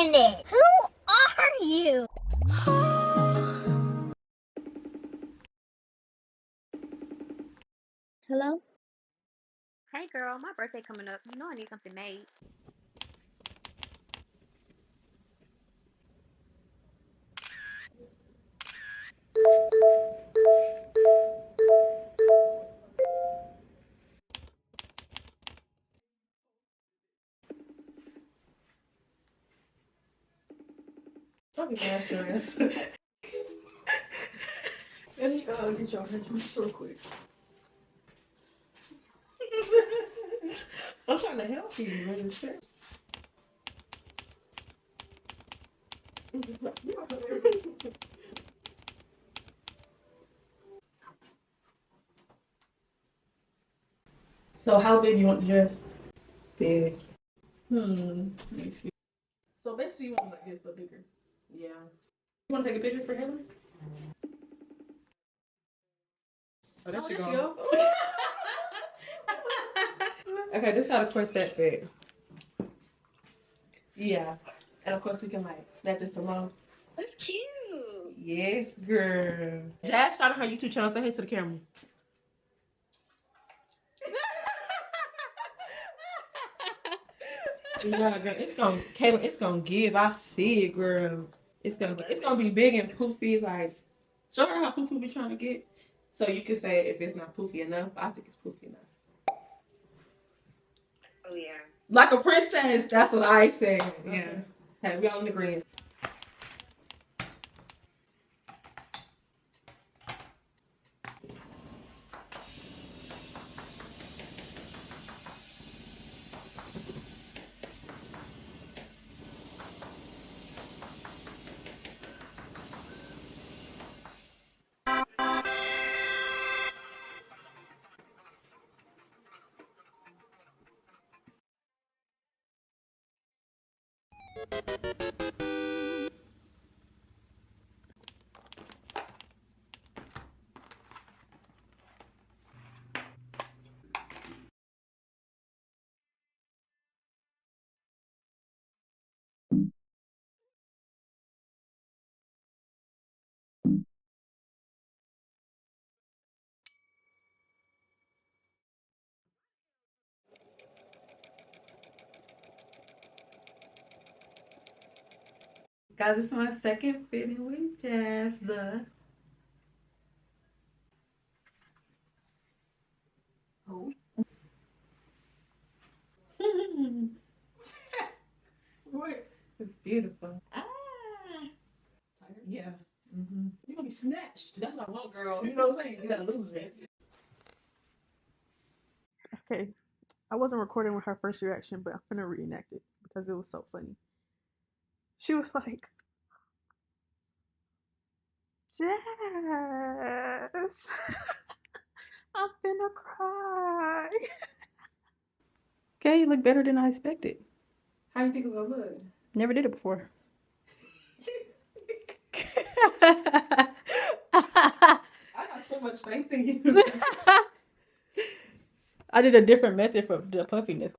minute. Who are you? Hello? Hey girl, my birthday coming up. You know I need something made. I'll be mad your ass. Let me get your attention real quick. I'm trying to help you, really. So how big you want the dress? Big. Let me see. So basically you want it like this but bigger. Yeah. You want to take a picture for Helen? Oh, there she go. Okay, this is how the corset fit. Yeah. And of course we can like snatch it some more. That's cute. Yes, girl. Jazz started her YouTube channel. Say hey to the camera. Yeah, girl, it's gonna, Kayla, it's gonna give. I see it, girl. It's gonna be big and poofy. Like, show her how poofy we trying to get. So you can say if it's not poofy enough. I think it's poofy enough. Oh yeah. Like a princess. That's what I say. Yeah. Hey, we all in agreement. Guys, this is my second fitting with Jasmine. Oh. What? It's beautiful. Ah. Yeah. You're gonna be snatched. That's what I want, girl. You know what I'm saying? You gotta lose it. Okay. I wasn't recording with her first reaction, but I'm gonna reenact it because it was so funny. She was like, Jess, I'm finna cry. Okay, you look better than I expected. How do you think it's gonna look? Never did it before. I got so much faith in you. I did a different method for the puffiness.